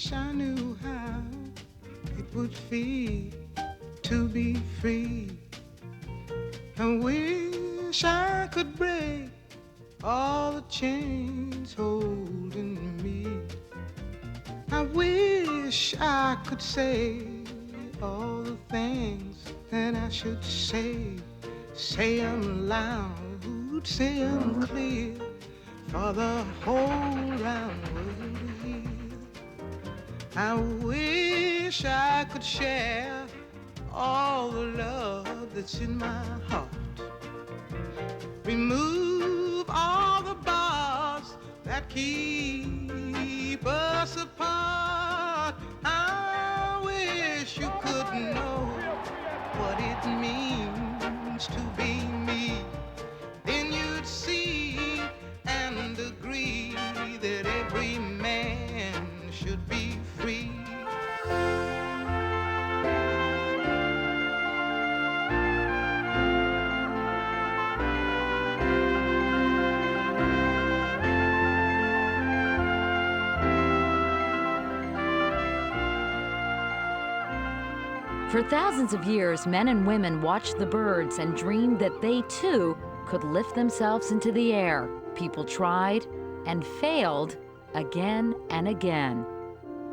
wish I knew how it would feel to be free. I wish I could break all the chains holding me. I wish I could say all the things that I should say. Say them loud, say them clear, for the whole round world to hear. I wish I could share all the love that's in my heart. Remove all the bars that keep us apart. I wish you could know what it means to be me. Then you'd see and agree that every man should be free. For thousands of years, men and women watched the birds and dreamed that they, too, could lift themselves into the air. People tried and failed again and again.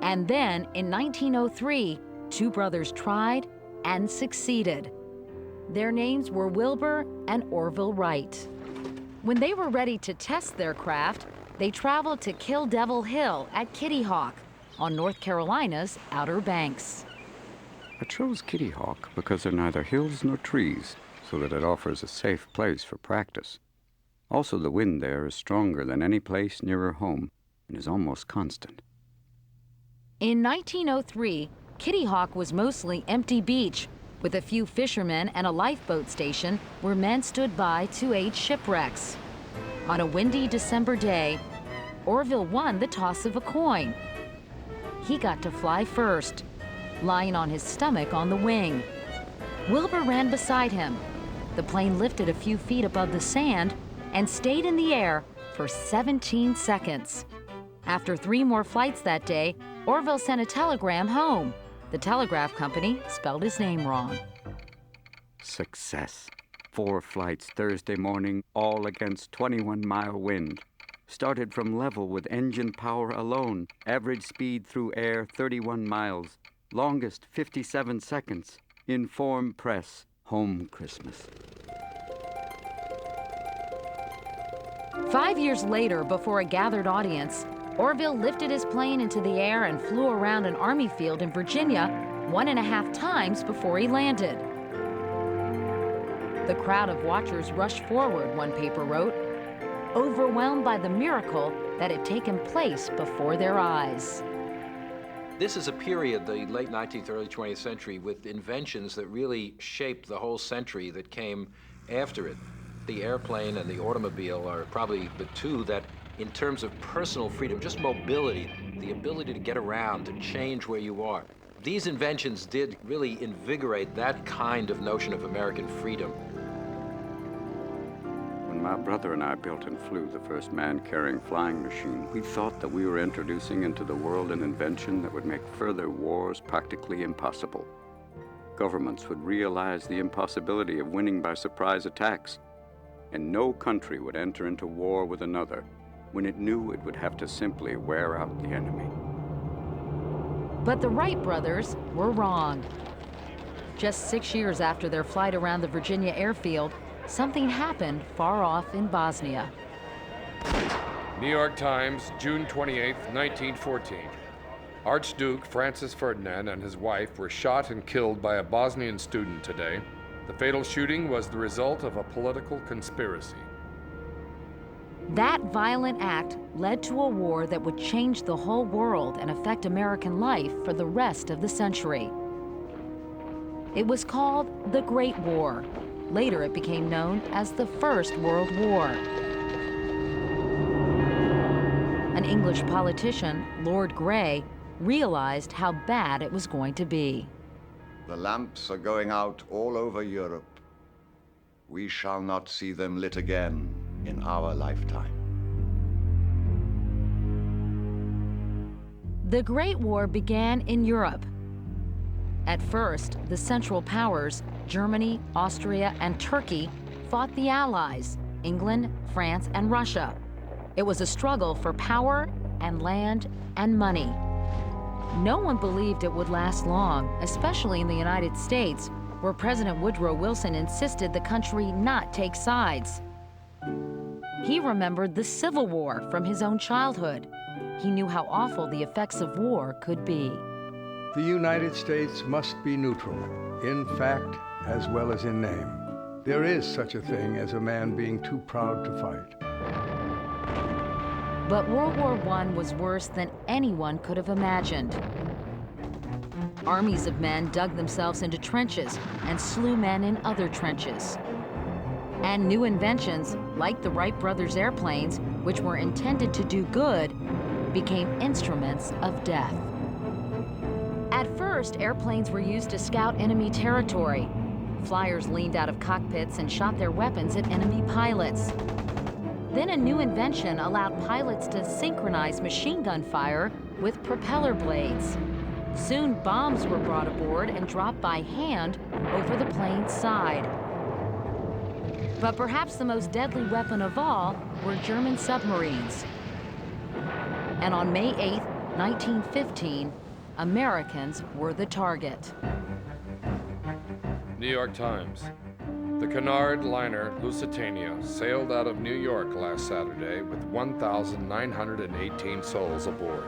And then, in 1903, two brothers tried and succeeded. Their names were Wilbur and Orville Wright. When they were ready to test their craft, they traveled to Kill Devil Hill at Kitty Hawk on North Carolina's Outer Banks. I chose Kitty Hawk because there are neither hills nor trees, so that it offers a safe place for practice. Also, the wind there is stronger than any place nearer home and is almost constant. In 1903, Kitty Hawk was mostly empty beach, with a few fishermen and a lifeboat station where men stood by to aid shipwrecks. On a windy December day, Orville won the toss of a coin. He got to fly first, lying on his stomach on the wing. Wilbur ran beside him. The plane lifted a few feet above the sand and stayed in the air for 17 seconds. After 3 more flights that day, Orville sent a telegram home. The telegraph company spelled his name wrong. Success. 4 flights Thursday morning, all against 21-mile wind. Started from level with engine power alone. Average speed through air 31 miles. Longest 57 seconds. Inform press. Home Christmas. 5 years later, before a gathered audience, Orville lifted his plane into the air and flew around an army field in Virginia 1.5 times before he landed. The crowd of watchers rushed forward, one paper wrote, overwhelmed by the miracle that had taken place before their eyes. This is a period, the late 19th, early 20th century, with inventions that really shaped the whole century that came after it. The airplane and the automobile are probably the two that, in terms of personal freedom, just mobility, the ability to get around, to change where you are. These inventions did really invigorate that kind of notion of American freedom. When my brother and I built and flew the first man-carrying flying machine, we thought that we were introducing into the world an invention that would make further wars practically impossible. Governments would realize the impossibility of winning by surprise attacks, and no country would enter into war with another when it knew it would have to simply wear out the enemy. But the Wright brothers were wrong. Just 6 years after their flight around the Virginia airfield, something happened far off in Bosnia. New York Times, June 28, 1914. Archduke Francis Ferdinand and his wife were shot and killed by a Bosnian student today. The fatal shooting was the result of a political conspiracy. That violent act led to a war that would change the whole world and affect American life for the rest of the century. It was called the Great War. Later, it became known as the First World War. An English politician, Lord Grey, realized how bad it was going to be. The lamps are going out all over Europe. We shall not see them lit again in our lifetime. The Great War began in Europe. At first, the Central Powers, Germany, Austria, and Turkey, fought the Allies, England, France, and Russia. It was a struggle for power and land and money. No one believed it would last long, especially in the United States, where President Woodrow Wilson insisted the country not take sides. He remembered the Civil War from his own childhood. He knew how awful the effects of war could be. The United States must be neutral, in fact as well as in name. There is such a thing as a man being too proud to fight. But World War I was worse than anyone could have imagined. Armies of men dug themselves into trenches and slew men in other trenches. And new inventions, like the Wright brothers' airplanes, which were intended to do good, became instruments of death. At first, airplanes were used to scout enemy territory. Flyers leaned out of cockpits and shot their weapons at enemy pilots. Then a new invention allowed pilots to synchronize machine gun fire with propeller blades. Soon, bombs were brought aboard and dropped by hand over the plane's side. But perhaps the most deadly weapon of all were German submarines. And on May 8, 1915, Americans were the target. New York Times. The Cunard liner Lusitania sailed out of New York last Saturday with 1,918 souls aboard.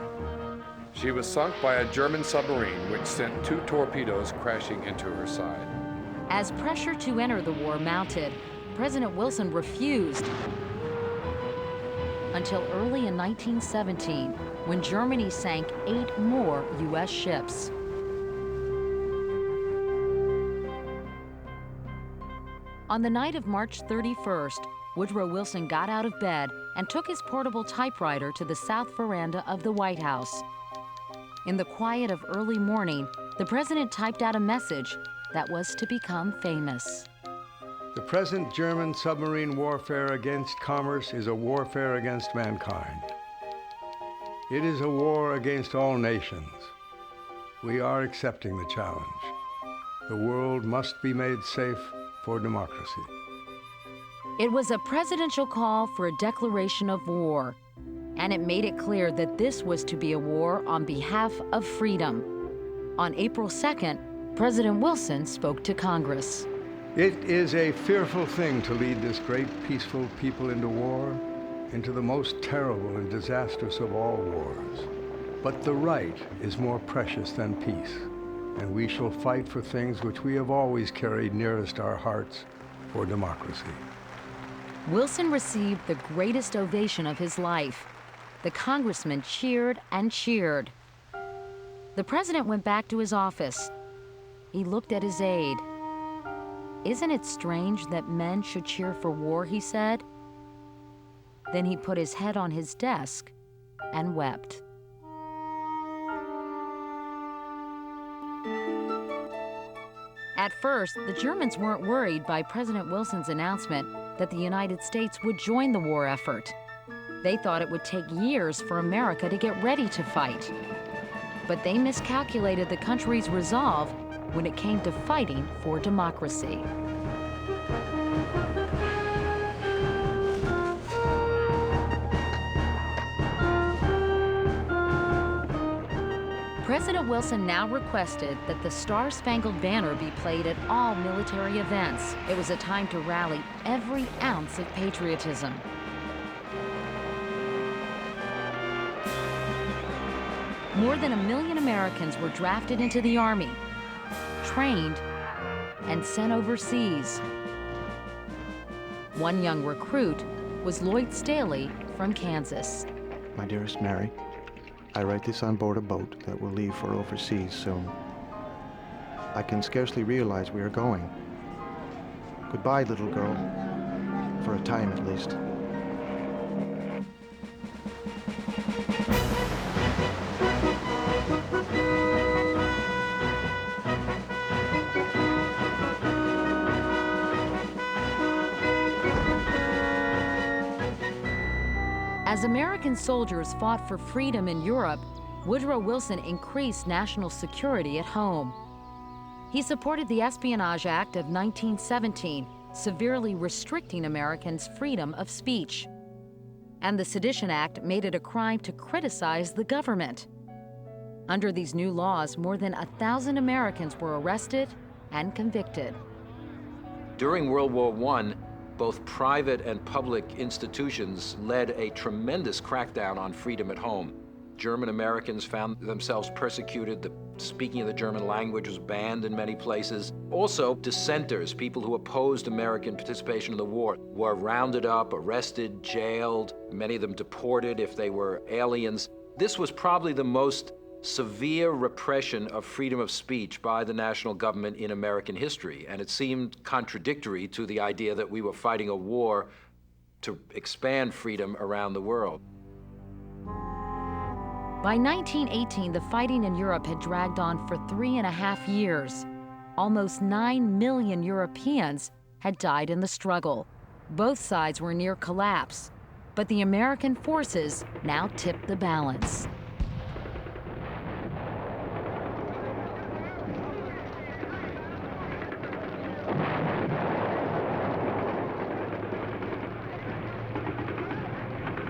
She was sunk by a German submarine which sent 2 torpedoes crashing into her side. As pressure to enter the war mounted, President Wilson refused until early in 1917, when Germany sank 8 more U.S. ships. On the night of March 31st, Woodrow Wilson got out of bed and took his portable typewriter to the south veranda of the White House. In the quiet of early morning, the president typed out a message that was to become famous. The present German submarine warfare against commerce is a warfare against mankind. It is a war against all nations. We are accepting the challenge. The world must be made safe for democracy. It was a presidential call for a declaration of war, and it made it clear that this was to be a war on behalf of freedom. On April 2nd, President Wilson spoke to Congress. It is a fearful thing to lead this great peaceful people into war, into the most terrible and disastrous of all wars. But the right is more precious than peace, and we shall fight for things which we have always carried nearest our hearts, for democracy. Wilson received the greatest ovation of his life. The congressmen cheered and cheered. The president went back to his office. He looked at his aide. "Isn't it strange that men should cheer for war?" he said. Then he put his head on his desk and wept. At first, the Germans weren't worried by President Wilson's announcement that the United States would join the war effort. They thought it would take years for America to get ready to fight. But they miscalculated the country's resolve when it came to fighting for democracy. President Wilson now requested that the Star-Spangled Banner be played at all military events. It was a time to rally every ounce of patriotism. More than 1 million Americans were drafted into the Army, trained, and sent overseas. One young recruit was Lloyd Staley from Kansas. My dearest Mary, I write this on board a boat that will leave for overseas soon. I can scarcely realize we are going. Goodbye, little girl, for a time at least. As American soldiers fought for freedom in Europe, Woodrow Wilson increased national security at home. He supported the Espionage Act of 1917, severely restricting Americans' freedom of speech. And the Sedition Act made it a crime to criticize the government. Under these new laws, more than 1,000 Americans were arrested and convicted. During World War I, both private and public institutions led a tremendous crackdown on freedom at home. German Americans found themselves persecuted. The speaking of the German language was banned in many places. Also, dissenters, people who opposed American participation in the war, were rounded up, arrested, jailed, many of them deported if they were aliens. This was probably the most severe repression of freedom of speech by the national government in American history, and it seemed contradictory to the idea that we were fighting a war to expand freedom around the world. By 1918, the fighting in Europe had dragged on for 3.5 years. Almost 9 million Europeans had died in the struggle. Both sides were near collapse, but the American forces now tipped the balance.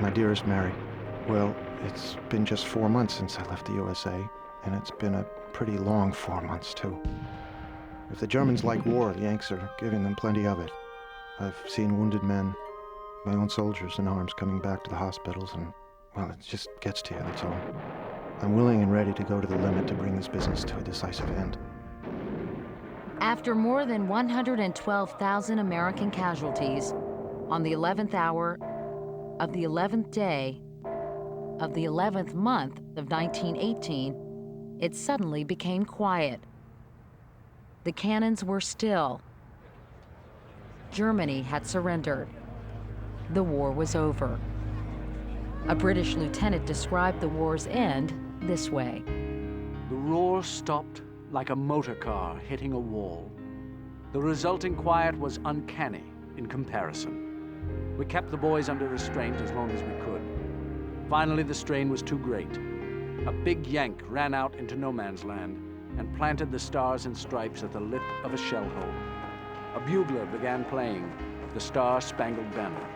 My dearest Mary, well, it's been just 4 months since I left the USA, and it's been a pretty long 4 months, too. If the Germans like war, the Yanks are giving them plenty of it. I've seen wounded men, my own soldiers in arms coming back to the hospitals, and, well, it just gets to you, that's all. I'm willing and ready to go to the limit to bring this business to a decisive end. After more than 112,000 American casualties, on the 11th hour of the 11th day of the 11th month of 1918, it suddenly became quiet. The cannons were still. Germany had surrendered. The war was over. A British lieutenant described the war's end this way. The roar stopped like a motor car hitting a wall. The resulting quiet was uncanny in comparison. We kept the boys under restraint as long as we could. Finally, the strain was too great. A big Yank ran out into no man's land and planted the stars and stripes at the lip of a shell hole. A bugler began playing the Star-Spangled Banner.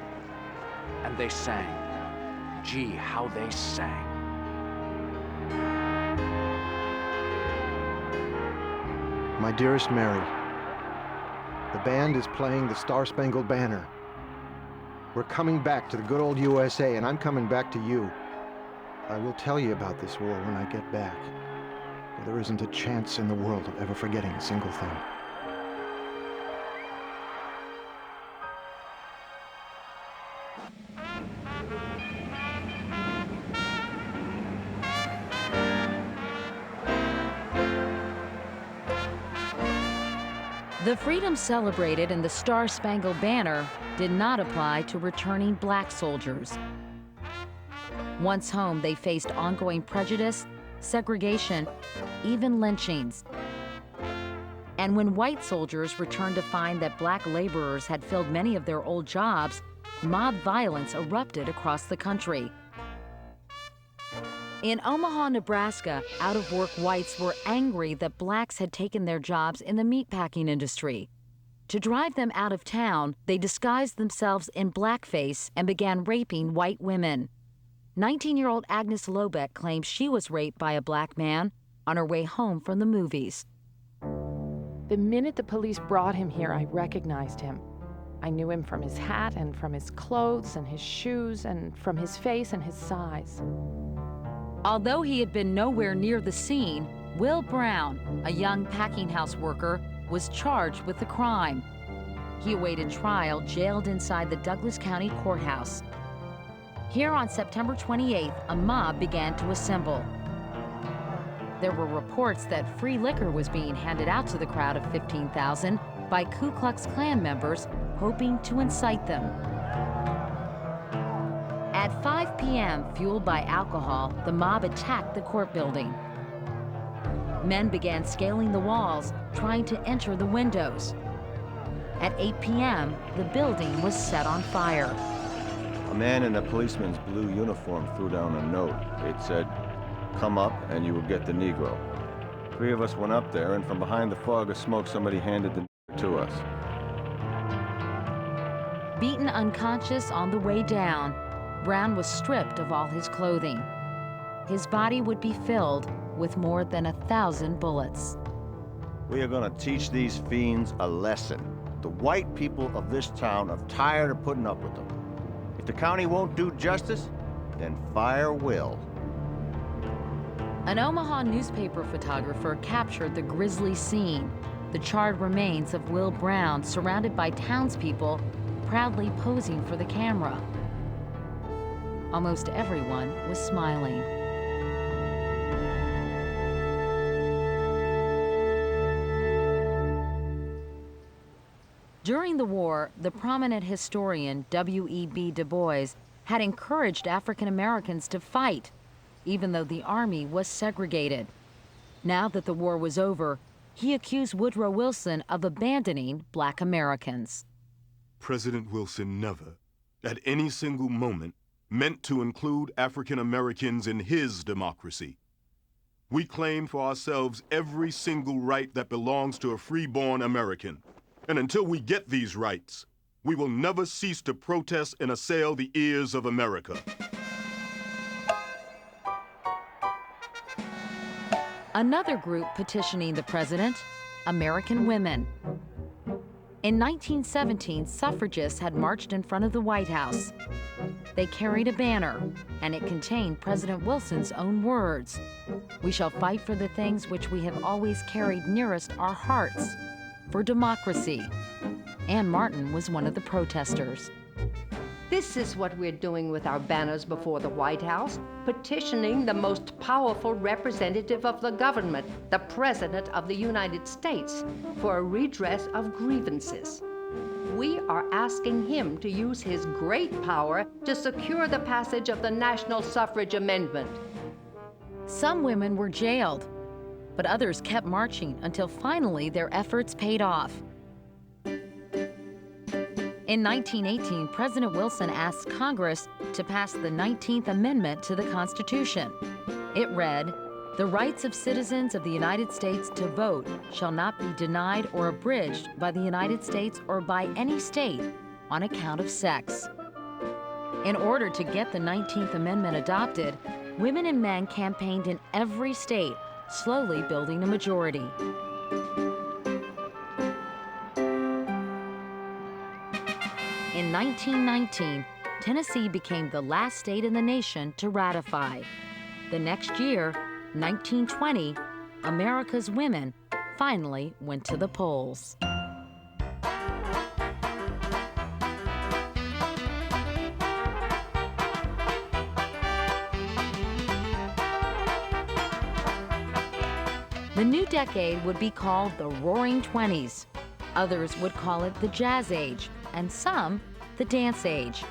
And they sang. Gee, how they sang. My dearest Mary, the band is playing the Star-Spangled Banner. We're coming back to the good old USA, and I'm coming back to you. I will tell you about this war when I get back. For there isn't a chance in the world of ever forgetting a single thing. The freedom celebrated in the Star-Spangled Banner did not apply to returning black soldiers. Once home, they faced ongoing prejudice, segregation, even lynchings. And when white soldiers returned to find that black laborers had filled many of their old jobs, mob violence erupted across the country. In Omaha, Nebraska, out-of-work whites were angry that blacks had taken their jobs in the meatpacking industry. To drive them out of town, they disguised themselves in blackface and began raping white women. 19-year-old Agnes Lobeck claims she was raped by a black man on her way home from the movies. The minute the police brought him here, I recognized him. I knew him from his hat and from his clothes and his shoes and from his face and his size. Although he had been nowhere near the scene, Will Brown, a young packing house worker, was charged with the crime. He awaited trial, jailed inside the Douglas County Courthouse. Here on September 28th, a mob began to assemble. There were reports that free liquor was being handed out to the crowd of 15,000 by Ku Klux Klan members, hoping to incite them. At 5 p.m., fueled by alcohol, the mob attacked the court building. Men began scaling the walls, trying to enter the windows. At 8 p.m., the building was set on fire. A man in a policeman's blue uniform threw down a note. It said, Come up and you will get the Negro. 3 of us went up there, and from behind the fog of smoke, somebody handed the to us. Beaten unconscious on the way down, Brown was stripped of all his clothing. His body would be filled with more than 1,000 bullets. We are going to teach these fiends a lesson. The white people of this town are tired of putting up with them. If the county won't do justice, then fire will. An Omaha newspaper photographer captured the grisly scene, the charred remains of Will Brown surrounded by townspeople proudly posing for the camera. Almost everyone was smiling. During the war, the prominent historian W.E.B. Du Bois had encouraged African Americans to fight, even though the Army was segregated. Now that the war was over, he accused Woodrow Wilson of abandoning Black Americans. President Wilson never, at any single moment, meant to include African Americans in his democracy. We claim for ourselves every single right that belongs to a free-born American. And until we get these rights, we will never cease to protest and assail the ears of America. Another group petitioning the president, American women. In 1917, suffragists had marched in front of the White House. They carried a banner, and it contained President Wilson's own words: "We shall fight for the things which we have always carried nearest our hearts, for democracy." Ann Martin was one of the protesters. This is what we're doing with our banners before the White House, petitioning the most powerful representative of the government, the President of the United States, for a redress of grievances. We are asking him to use his great power to secure the passage of the national suffrage amendment. Some women were jailed, but others kept marching until finally their efforts paid off. In 1918, President Wilson asked Congress to pass the 19th Amendment to the Constitution. It read, "The rights of citizens of the United States to vote shall not be denied or abridged by the United States or by any state on account of sex." In order to get the 19th Amendment adopted, women and men campaigned in every state, slowly building a majority. In 1919, Tennessee became the last state in the nation to ratify. The next year, 1920, America's women finally went to the polls. The new decade would be called the Roaring Twenties. Others would call it the Jazz Age, and some the Dance Age.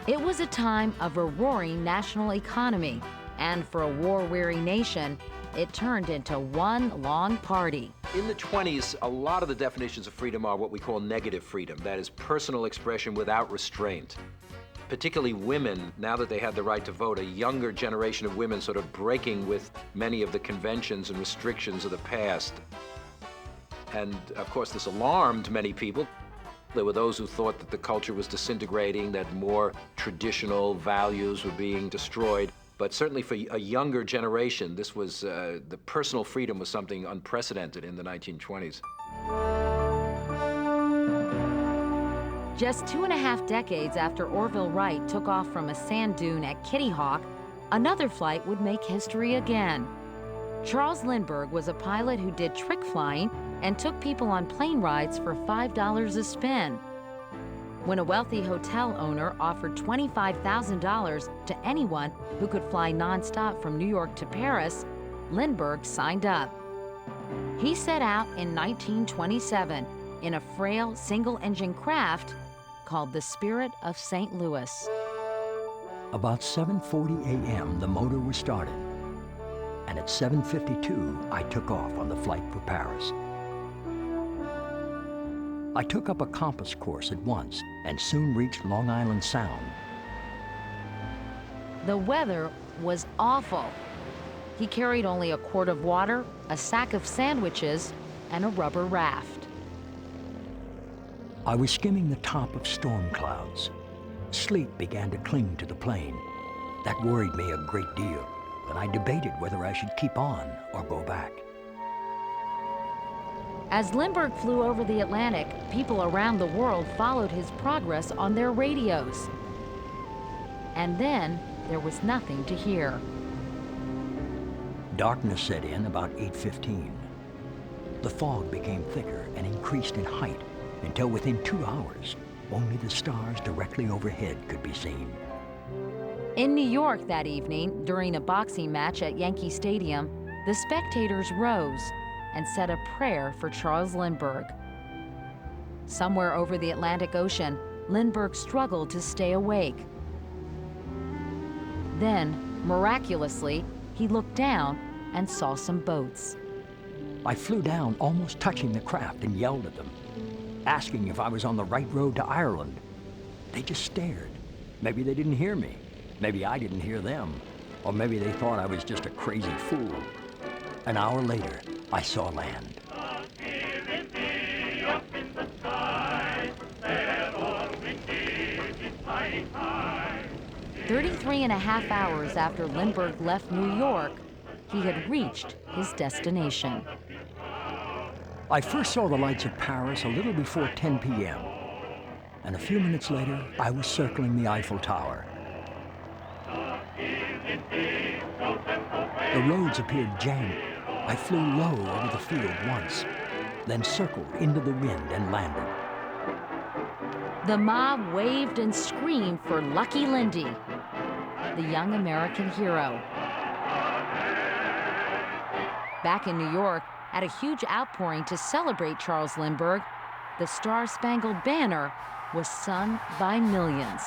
It was a time of a roaring national economy, and for a war-weary nation, it turned into one long party. In the 20s, a lot of the definitions of freedom are what we call negative freedom. That is personal expression without restraint. Particularly women, now that they had the right to vote, a younger generation of women sort of breaking with many of the conventions and restrictions of the past. And of course, this alarmed many people. There were those who thought that the culture was disintegrating, that more traditional values were being destroyed. But certainly for a younger generation, this was, the personal freedom was something unprecedented in the 1920s. Just 2.5 decades after Orville Wright took off from a sand dune at Kitty Hawk, another flight would make history again. Charles Lindbergh was a pilot who did trick flying and took people on plane rides for $5 a spin. When a wealthy hotel owner offered $25,000 to anyone who could fly nonstop from New York to Paris, Lindbergh signed up. He set out in 1927 in a frail single-engine craft called the Spirit of St. Louis. About 7:40 a.m., the motor was started, and at 7:52, I took off on the flight for Paris. I took up a compass course at once and soon reached Long Island Sound. The weather was awful. He carried only a quart of water, a sack of sandwiches, and a rubber raft. I was skimming the top of storm clouds. Sleep began to cling to the plane. That worried me a great deal, and I debated whether I should keep on or go back. As Lindbergh flew over the Atlantic, people around the world followed his progress on their radios. And then there was nothing to hear. Darkness set in about 8:15. The fog became thicker and increased in height until within 2 hours, only the stars directly overhead could be seen. In New York that evening, during a boxing match at Yankee Stadium, the spectators rose and said a prayer for Charles Lindbergh. Somewhere over the Atlantic Ocean, Lindbergh struggled to stay awake. Then, miraculously, he looked down and saw some boats. I flew down, almost touching the craft, and yelled at them, asking if I was on the right road to Ireland. They just stared. Maybe they didn't hear me. Maybe I didn't hear them. Or maybe they thought I was just a crazy fool. An hour later, I saw land. 33.5 hours after Lindbergh left New York, he had reached his destination. I first saw the lights of Paris a little before 10 p.m. And a few minutes later, I was circling the Eiffel Tower. The roads appeared jammed. I flew low over the field once, then circled into the wind and landed. The mob waved and screamed for Lucky Lindy, the young American hero. Back in New York, at a huge outpouring to celebrate Charles Lindbergh, the Star-Spangled Banner was sung by millions.